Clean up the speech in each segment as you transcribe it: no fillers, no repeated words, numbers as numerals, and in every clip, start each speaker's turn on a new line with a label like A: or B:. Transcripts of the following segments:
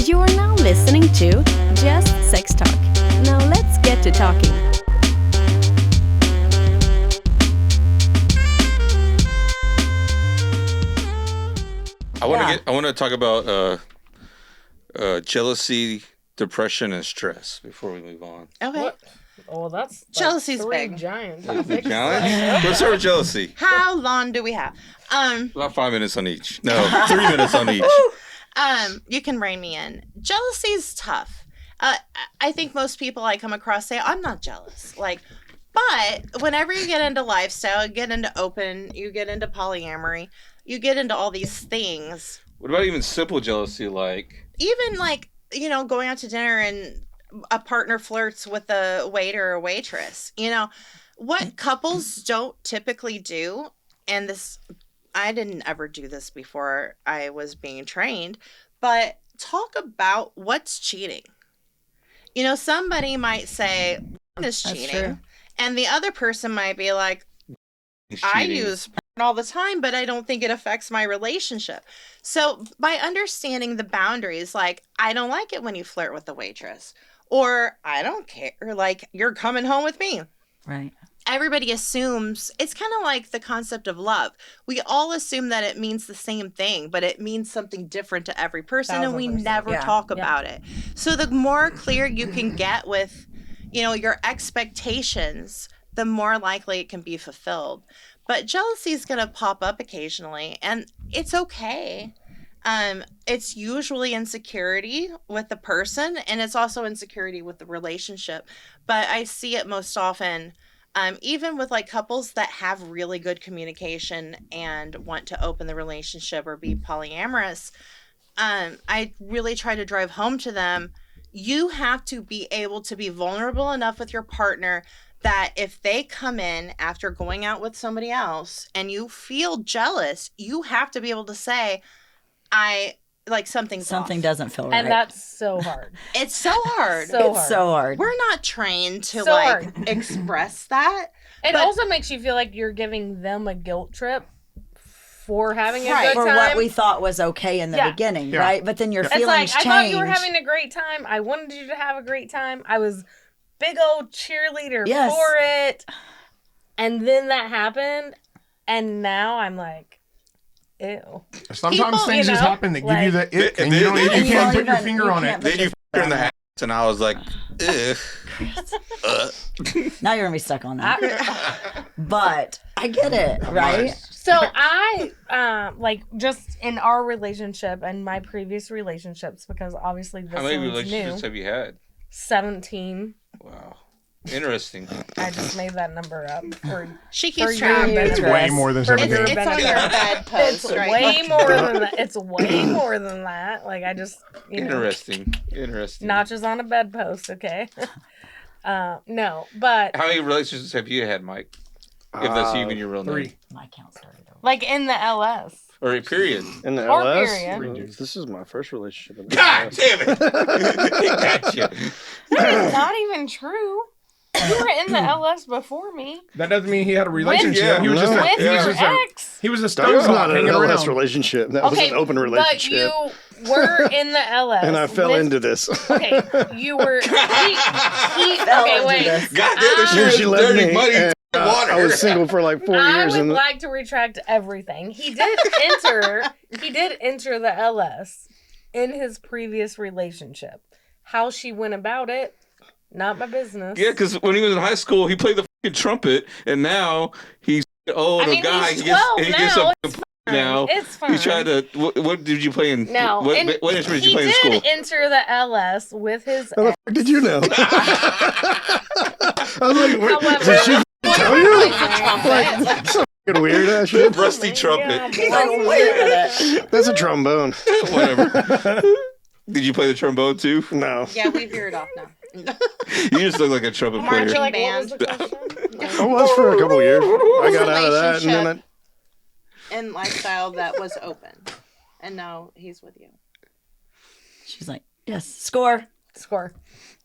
A: You're now listening to Just Sex Talk. Now let's get to talking.
B: I want to talk about jealousy, depression, and stress before we move on.
C: Okay.
D: What? Oh, that's
C: Jealousy's
D: three
C: big.
D: giant
B: Challenge?
D: topics.
B: Let's start with jealousy.
C: How long do we have?
B: About 5 minutes on each. No, 3 minutes on each.
C: You can rein me in. Jealousy is tough. I think most people I come across say, I'm not jealous. But whenever you get into lifestyle, you get into open, you get into polyamory, you get into all these things.
B: What about even simple jealousy,
C: Even going out to dinner and a partner flirts with a waiter or waitress. What couples don't typically do, and this, I didn't ever do this before I was being trained, but talk about what's cheating. Somebody might say, "This is cheating."
E: True.
C: And the other person might be like, I use porn all the time, but I don't think it affects my relationship. So by understanding the boundaries, I don't like it when you flirt with the waitress, or I don't care, you're coming home with me.
E: Right.
C: Everybody assumes, it's kind of like the concept of love. We all assume that it means the same thing, but it means something different to every person, and we
D: 1000%.
C: never talk about it. So the more clear you can get with, your expectations, the more likely it can be fulfilled. But jealousy is going to pop up occasionally, and it's okay. It's usually insecurity with the person, and it's also insecurity with the relationship. But I see it most often, even with couples that have really good communication and want to open the relationship or be polyamorous. I really try to drive home to them. You have to be able to be vulnerable enough with your partner that if they come in after going out with somebody else and you feel jealous, you have to be able to say, something off.
E: Doesn't feel right.
D: And that's so hard.
C: It's so hard.
D: So
E: It's so hard.
C: We're not trained to
D: So hard.
C: express that.
D: It
C: But-
D: also makes you feel like you're giving them a guilt trip for having a
C: Right.
D: good
E: For
D: time.
E: what we thought was okay in the
D: Yeah.
E: beginning,
F: Yeah.
E: right? But then your
D: It's
E: feelings
D: like,
E: change.
D: I thought you were having a great time. I wanted you to have a great time. I was big old cheerleader
E: Yes.
D: for it. And then that happened. And now I'm like, ew.
F: Sometimes
C: People,
F: things just happen that give you the ick, and
B: they-
F: you
B: they-
F: can't put your
E: even-
F: finger
E: you
F: on
E: can't
F: it.
E: put
B: Then you f*** in the house, and I was like, ugh.
E: Now you're gonna be stuck on that. But I get it, right?
D: So I, just in our relationship and my previous relationships, because obviously this
B: How many
D: one's
B: relationships
D: new,
B: have you had?
D: 17.
B: Wow. Interesting.
D: I just made that number up.
C: She
D: For
C: keeps track.
D: your
F: It's way more than
D: For
F: 17.
D: your
C: It's on your bed post,
D: It's
C: right?
D: way more than that. It's way more than that. I just,
B: Interesting.
D: notches on a bedpost, okay? No, but
B: How many relationships have you had, Mike? If that's even your real name.
F: 3.
E: My count started over.
D: in the LS.
B: Or a period.
G: In the
D: Or
G: LS,
D: period.
G: this is my first relationship. In the
B: God
G: LS.
B: damn it! Gotcha.
D: That is not even true. You were in the LS before me.
F: That doesn't mean he had a relationship.
B: Yeah.
F: He was
G: No.
F: just
D: With
F: he was
D: your
F: just a,
D: ex.
F: he was a
G: That was
F: stone
G: not an
F: hanging
G: LS
F: around.
G: relationship. That was an open relationship.
D: But you were in the LS.
G: And I fell
D: with-
G: into this.
D: Okay, you were. He
E: Fell
D: okay,
E: into
D: wait.
E: this.
B: God damn it,
G: Then she
B: she
G: left
B: dirty
G: me.
B: money
G: And,
B: water.
G: I was single for 4
D: I
G: years.
D: would
G: And
D: like to retract everything. He did enter. He did enter the LS in his previous relationship. How she went about it, not my business.
B: Yeah, because when he was in high school, he played the fucking trumpet, and now he's old
D: I mean,
B: guy.
D: he's 12
B: he gets
D: now.
B: a
D: It's
B: now.
D: It's fine.
B: He tried to. What did you play in?
D: No, and
B: What instrument did you
D: he
B: play in
D: did
B: school?
D: enter the LS with his
G: how the
D: ex.
G: fuck did you know? I was like,
D: However,
G: did she tell you?
C: Plays the trumpet.
G: Like, some fucking weird ass shit.
B: Rusty trumpet.
D: Yeah,
E: He's like, wait a minute.
G: That's a trombone.
B: Whatever. Did you play the trombone too?
G: No.
C: Yeah, we veered off now.
B: You just look like a trumpet
C: Marching
B: player.
D: Like,
C: band.
D: what was the question?
G: I was for a couple years. I got out of that, and then
C: And lifestyle that was open. And now he's with you.
E: She's like, yes, score.
D: Score.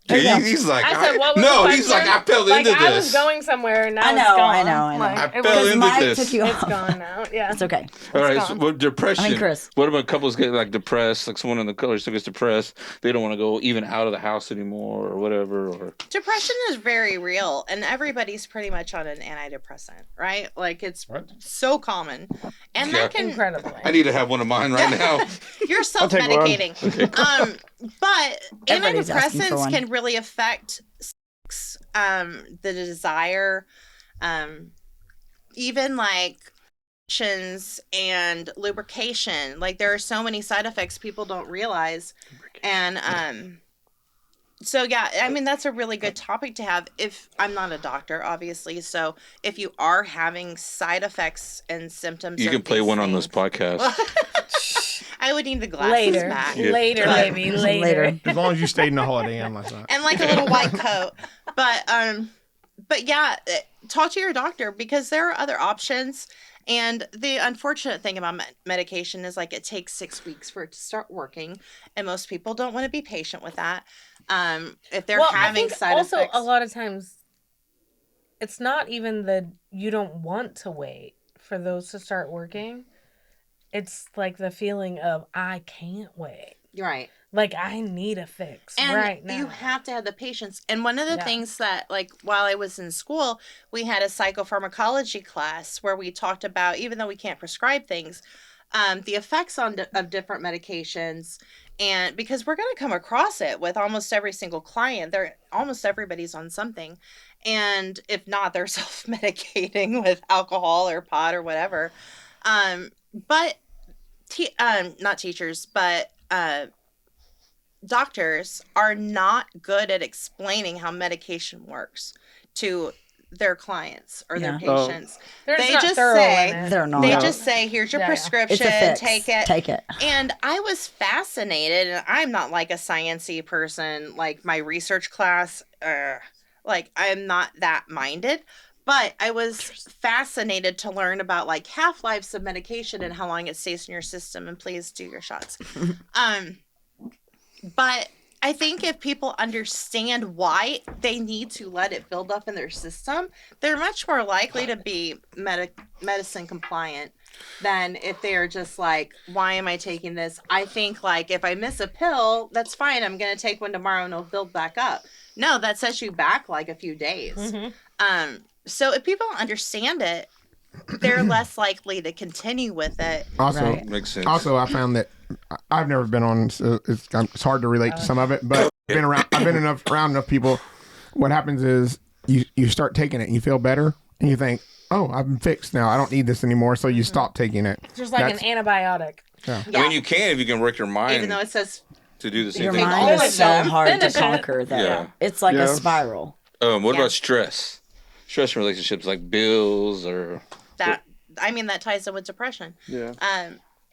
B: He's like,
D: I said, what was
B: no,
D: the
B: he's like,
D: question?
B: I fell
D: Like,
B: into
D: I
B: this.
D: was going somewhere, and now
E: I know,
D: it's gone.
E: I know.
D: Like,
B: I
D: it
B: fell
D: was-
E: Because
B: into
E: Mike
B: this.
E: took you
D: It's
E: off.
D: gone now. Yeah.
E: It's okay.
B: All right,
D: gone.
B: so what depression?
E: I mean, Chris.
B: What about couples get like depressed? Like someone in the college gets depressed, they don't want to go even out of the house anymore, or whatever. Or
C: Depression is very real, and everybody's pretty much on an antidepressant, right? Like it's so common, and that can
D: Incredibly.
B: I need to have one of mine right now.
C: you're
G: take one.
C: self-medicating. But
E: Everybody's asking for
C: antidepressants
E: one.
C: can really affect sex, the desire, even like erections and lubrication. Like there are so many side effects people don't realize, and so yeah, I mean that's a really good topic to have. If I'm not a doctor, obviously, so if you are having side effects and symptoms,
B: You
C: of
B: can play
C: these
B: one on this
C: things-
B: podcast.
C: I would need the glasses
D: Later.
C: back.
B: Yeah.
D: Later,
C: But-
D: baby. Later.
F: As long as you stayed in the Holiday Inn last night.
C: And like a little white coat. But yeah, talk to your doctor because there are other options. And the unfortunate thing about medication is like it takes 6 weeks for it to start working, and most people don't want to be patient with that. If they're
D: I
C: having
D: think
C: side
D: also
C: effects,
D: a lot of times it's not even that you don't want to wait for those to start working. It's like the feeling of I can't wait.
C: right?
D: Like I need a fix
C: And
D: right now.
C: you have to have the patience. And one of the
D: Yeah.
C: things that, like, while I was in school, we had a psychopharmacology class where we talked about, even though we can't prescribe things, the effects of different medications. And because we're going to come across it with almost every single client, almost everybody's on something. And if not, they're self-medicating with alcohol or pot or whatever. But not teachers, but doctors are not good at explaining how medication works to their clients or their
E: Yeah.
C: patients.
D: They're
C: they
D: not
C: just
D: thorough
C: say-
D: in it.
E: They're not.
C: They just say, here's your
D: Yeah, yeah.
C: prescription,
E: It's a fix.
C: take it.
E: Take it.
C: And I was fascinated, and I'm not like a sciencey person, like my research class, like I'm not that minded, but I was fascinated to learn about like half-lives of medication and how long it stays in your system, and please do your shots. But I think if people understand why they need to let it build up in their system, they're much more likely to be medicine compliant than if they're just like, why am I taking this? I think like if I miss a pill, that's fine. I'm going to take one tomorrow and it'll build back up. No, that sets you back like a few days.
D: Mm-hmm.
C: So if people understand it, they're less likely to continue with it.
F: Also,
E: Right.
B: Makes sense.
F: also, I found that I've never been on. So it's hard to relate to some of it, but I've been around enough people. What happens is you start taking it and you feel better, and you think, oh, I'm fixed now. I don't need this anymore. So you stop taking it.
D: Just like
F: That's-
D: an antibiotic.
B: I mean, you can if you can work your mind
C: Even though it says
B: to do the same
E: Your
B: thing.
E: mind
D: Finish
E: is so
D: it.
E: hard to
D: Finish it.
E: conquer that
B: Yeah.
E: it's like
G: Yeah.
E: a spiral.
B: What
C: Yeah.
B: about stress? Stress in relationships, like bills or
C: that, I mean, that ties in with depression.
G: Yeah.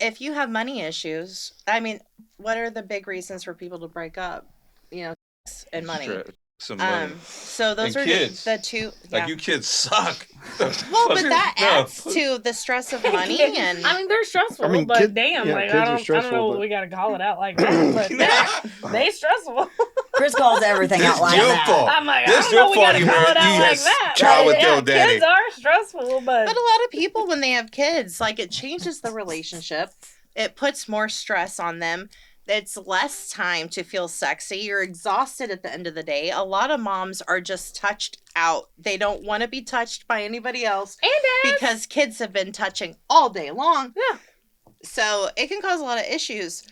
C: If you have money issues, I mean, what are the big reasons for people to break up? You know, sex and money.
B: stress. Some money.
C: So those
B: And
C: are
B: kids.
C: the two.
B: Like
C: Yeah.
B: you kids suck.
C: Well, but that adds to the stress of money and
D: I mean, they're stressful,
G: I mean,
D: but damn,
G: yeah,
D: like
G: kids
D: I
G: are
D: don't know
G: stressful,
D: what
G: but-
D: we gotta call it out like that, but they stressful.
E: Chris calls everything out like
B: your
E: that.
B: fault.
D: I'm like,
B: This
D: I
B: your
D: don't know, we
B: fault.
D: gotta
B: You
D: call it out
B: had
D: like that.
B: child with
D: But,
B: your daddy.
D: Kids are stressful, but
C: But a lot of people, when they have kids, like it changes the relationship. It puts more stress on them. It's less time to feel sexy. You're exhausted at the end of the day. A lot of moms are just touched out. They don't want to be touched by anybody else
D: and dads.
C: because kids have been touching all day long.
D: Yeah.
C: So it can cause a lot of issues.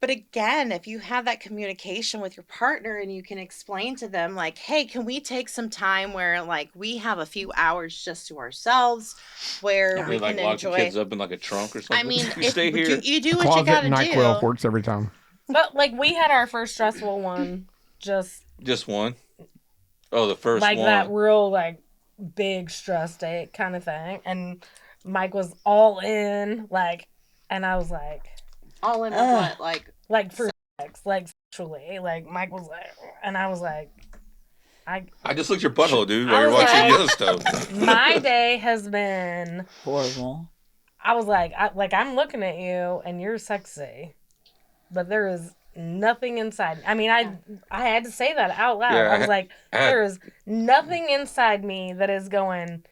C: But again, if you have that communication with your partner and you can explain to them, like, hey, can we take some time where, like, we have a few hours just to ourselves where we
B: They like
C: can
B: lock the
C: enjoy.
B: kids up in like a trunk or something.
C: I mean,
B: you stay here.
C: you do what you
F: Closet
C: got to
F: NyQuil
C: do.
F: works every time.
D: But like we had our first stressful one, just
B: Just one. Oh, the first
D: like
B: one.
D: that real like big stress date kind of thing, and Mike was all in, like, and I was like
C: All in with
E: Ugh.
C: what?
D: like for sex, like sexually, like Mike was like, and I was like,
B: I just looked your butthole, dude,
D: I
B: while you're
D: was
B: watching
D: like-
B: Yellowstone.
D: my day has been.
E: Horrible.
D: I was like, I'm looking at you and you're sexy, but there is nothing inside. I mean, I had to say that out loud.
B: Yeah,
D: I was like, there is nothing inside me that is going,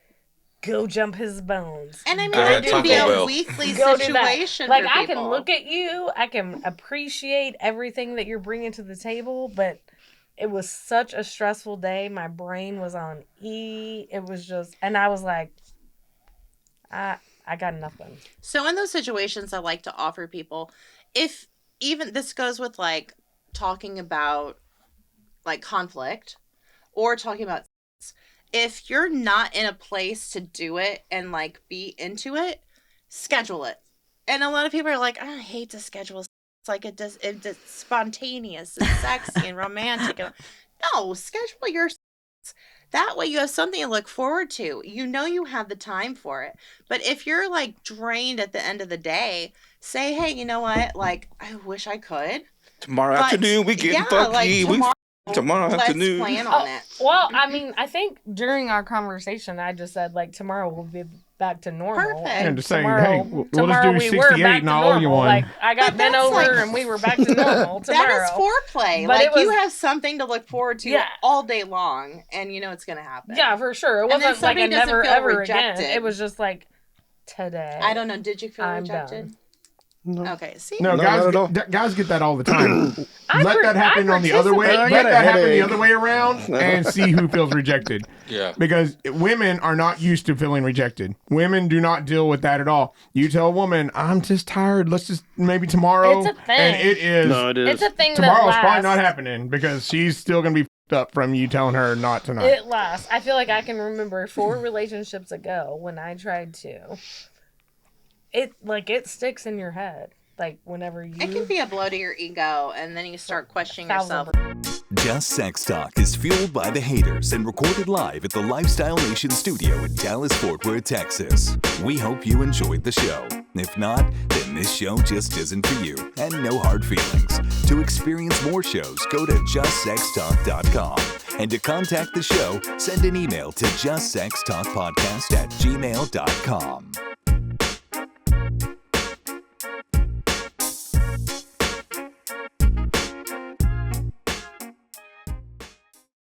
D: go jump his bones.
C: And I mean,
B: I
C: it
B: had
C: can
B: Taco
C: be a
B: Bell.
C: weekly
D: Go do that.
C: situation.
D: Like,
C: for
D: I can
C: people.
D: look at you, I can appreciate everything that you're bringing to the table, but it was such a stressful day. My brain was on E. It was just, and I was like, I got nothing.
C: So in those situations, I like to offer people, if even this goes with like talking about like conflict or talking about, if you're not in a place to do it and like be into it, schedule it. And a lot of people are like, I hate to schedule. It's like it's spontaneous and sexy and romantic. No, schedule your. That way you have something to look forward to. You know you have the time for it. But if you're like drained at the end of the day, say, hey, you know what? Like, I wish I could.
B: Tomorrow
C: But,
B: afternoon, we getting funky. Tomorrow
C: let's
B: afternoon.
C: plan on it.
D: Well, I mean, I think during our conversation, I just said, like, tomorrow we'll be back to normal.
C: Perfect.
F: And just saying,
D: tomorrow,
F: hey, we'll just
D: tomorrow
F: do
D: we were
F: 68
D: back
F: and
D: to
F: I'll owe you
D: normal.
F: one.
D: Like, I got
C: But
D: bent
C: that's
D: over
C: like-
D: and we were back to normal tomorrow.
C: That is foreplay.
D: But
C: Like,
D: it was-
C: you have something to look forward to
D: Yeah.
C: all day long, and you know it's going to happen.
D: Yeah, for sure. It
C: And then
D: wasn't like a
C: somebody doesn't
D: never
C: feel
D: ever
C: rejected.
D: again. It was just like today.
C: I don't know. Did you feel
D: I'm
C: rejected?
D: done.
G: No.
C: Okay. See?
F: No,
G: No,
F: guys,
G: not at all.
F: guys get that all the time.
D: I
F: Let that happen on the other way.
G: I
F: Let
G: got a
F: that happen the
G: headache.
F: other way around and see who feels rejected.
B: Yeah.
F: Because women are not used to feeling rejected. Women do not deal with that at all. You tell a woman, I'm just tired. Let's just maybe tomorrow.
D: It's a thing.
F: And it is.
G: No, it is.
D: It's a thing
F: Tomorrow's
D: that
F: probably
D: lasts.
F: not happening because she's still going to be f***ed up from you telling her not tonight.
D: It lasts. I feel like I can remember 4 relationships ago when I tried to. It sticks in your head. Like whenever you.
C: It can be a blow to your ego, and then you start questioning
D: 1,000%.
C: yourself.
H: Just Sex Talk is fueled by the haters and recorded live at the Lifestyle Nation studio in Dallas-Fort Worth, Texas. We hope you enjoyed the show. If not, then this show just isn't for you, and no hard feelings. To experience more shows, go to JustSexTalk.com. And to contact the show, send an email to JustSexTalkPodcast@gmail.com.